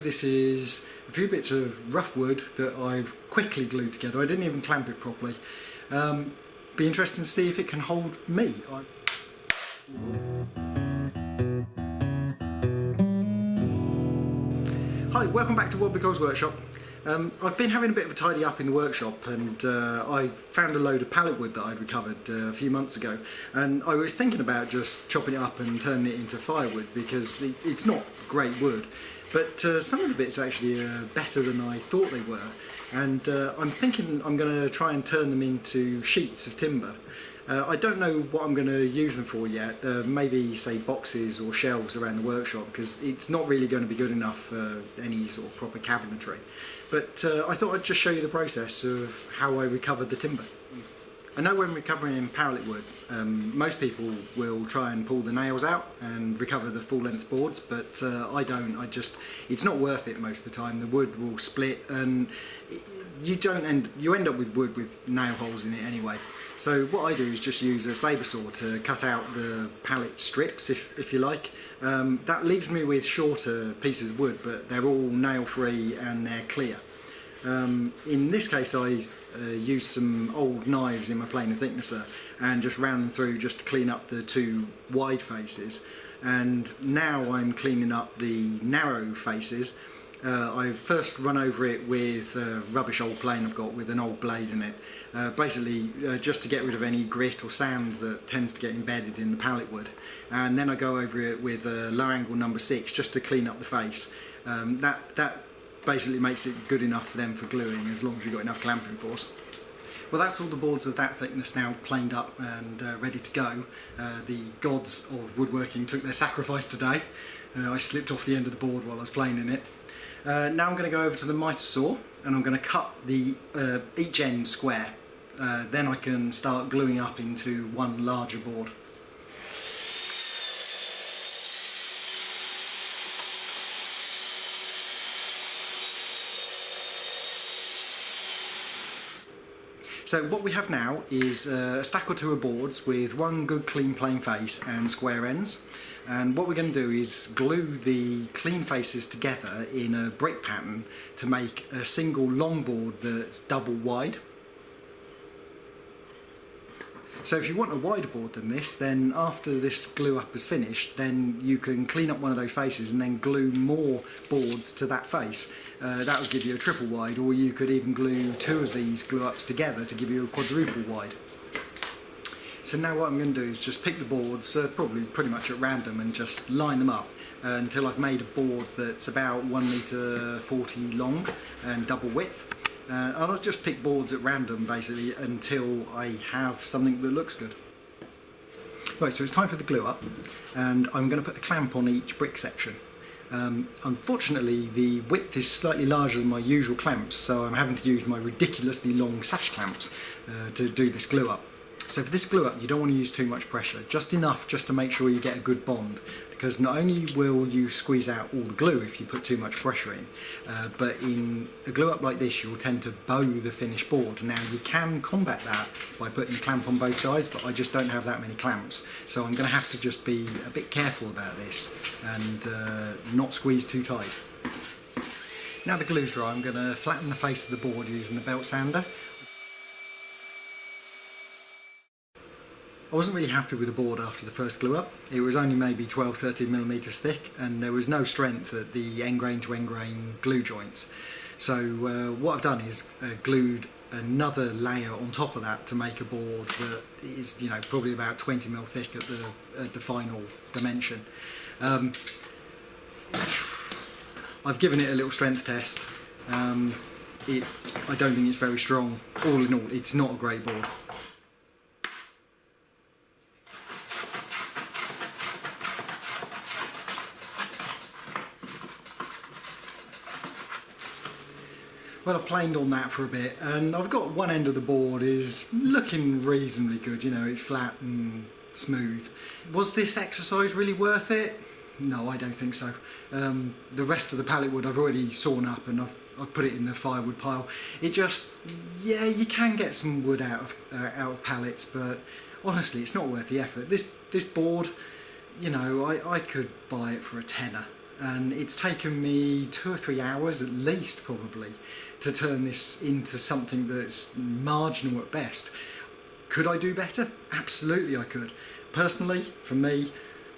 This is a few bits of rough wood that I've quickly glued together. I didn't even clamp it properly. Be interesting to see if it can hold me. Hi, welcome back to Wobblycogs workshop. I've been having a bit of a tidy up in the workshop, and I found a load of pallet wood that I'd recovered a few months ago, and I was thinking about just chopping it up and turning it into firewood because it's not great wood, but some of the bits actually are better than I thought they were, and I'm thinking I'm going to try and turn them into sheets of timber. I don't know what I'm going to use them for yet, maybe say boxes or shelves around the workshop, because it's not really going to be good enough for any sort of proper cabinetry. But I thought I'd just show you the process of how I recovered the timber. I know when recovering pallet wood, most people will try and pull the nails out and recover the full length boards, but I don't. It's not worth it most of the time. The wood will split and you end up with wood with nail holes in it anyway. So what I do is just use a sabre saw to cut out the pallet strips, if you like. That leaves me with shorter pieces of wood, but they're all nail free and they're clear. In this case I used some old knives in my planer thicknesser and just ran them through just to clean up the two wide faces, and now I'm cleaning up the narrow faces. I've first run over it with a rubbish old plane I've got with an old blade in it, basically just to get rid of any grit or sand that tends to get embedded in the pallet wood, and then I go over it with a low angle number 6 just to clean up the face. That basically makes it good enough for them for gluing, as long as you've got enough clamping force. Well, that's all the boards of that thickness now planed up and ready to go. The gods of woodworking took their sacrifice today. I slipped off the end of the board while I was planing it. Now I'm going to go over to the miter saw and I'm going to cut each end square. Then I can start gluing up into one larger board. So what we have now is a stack or two of boards with one good clean plain face and square ends. And what we're going to do is glue the clean faces together in a brick pattern to make a single long board that's double wide. So if you want a wider board than this, then after this glue up is finished, then you can clean up one of those faces and then glue more boards to that face. That would give you a triple wide, or you could even glue two of these glue ups together to give you a quadruple wide. So now what I'm going to do is just pick the boards, probably pretty much at random, and just line them up until I've made a board that's about 1.40 m long and double width. And I'll just pick boards at random basically until I have something that looks good. Right, so it's time for the glue up, and I'm going to put a clamp on each brick section. Unfortunately the width is slightly larger than my usual clamps, so I'm having to use my ridiculously long sash clamps to do this glue up. So for this glue up you don't want to use too much pressure, just enough just to make sure you get a good bond, because not only will you squeeze out all the glue if you put too much pressure in, but in a glue up like this you'll tend to bow the finished board. Now you can combat that by putting a clamp on both sides, but I just don't have that many clamps, so I'm going to have to just be a bit careful about this and not squeeze too tight. Now the glue's dry, I'm going to flatten the face of the board using the belt sander. I wasn't really happy with the board after the first glue up. It was only maybe 12-13 mm thick, and there was no strength at the end grain to end grain glue joints. So what I've done is glued another layer on top of that to make a board that is, probably about 20 mm thick at the final dimension. I've given it a little strength test. I don't think it's very strong. All in all, it's not a great board. Well, I've planed on that for a bit, and I've got one end of the board is looking reasonably good, it's flat and smooth. Was this exercise really worth it? No, I don't think so. The rest of the pallet wood I've already sawn up and I've put it in the firewood pile. It just, yeah, you can get some wood out of pallets, but honestly it's not worth the effort. This board, I could buy it for a tenner. and it's taken me 2 or 3 hours at least probably to turn this into something that's marginal at best. Could I do better? Absolutely I could. Personally, for me,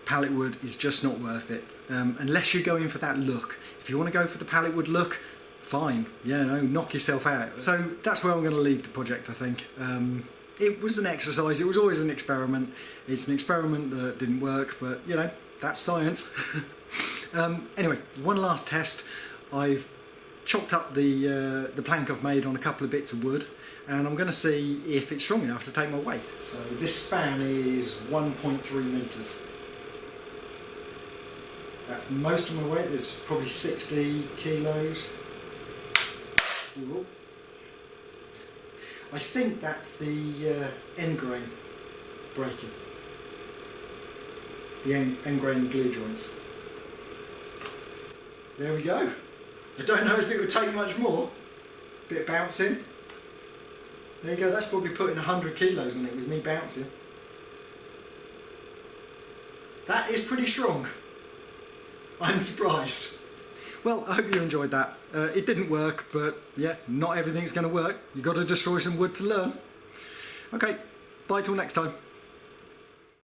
pallet wood is just not worth it, unless you're going for that look. If you want to go for the pallet wood look, fine, yeah, no, knock yourself out. So that's where I'm going to leave the project, I think. It was an exercise, it was always an experiment. It's an experiment that didn't work, but you know, that's science. Anyway, one last test. I've chopped up the plank I've made on a couple of bits of wood, and I'm going to see if it's strong enough to take my weight. So this span is 1.3 metres. That's most of my weight. There's probably 60 kilos. Ooh. I think that's the end grain breaking. The end grain glue joints. There we go. I don't know if it would take much more. Bit of bouncing. There you go, that's probably putting 100 kilos on it with me bouncing. That is pretty strong. I'm surprised. Well, I hope you enjoyed that. It didn't work, but yeah, not everything's going to work. You've got to destroy some wood to learn. Okay, bye till next time.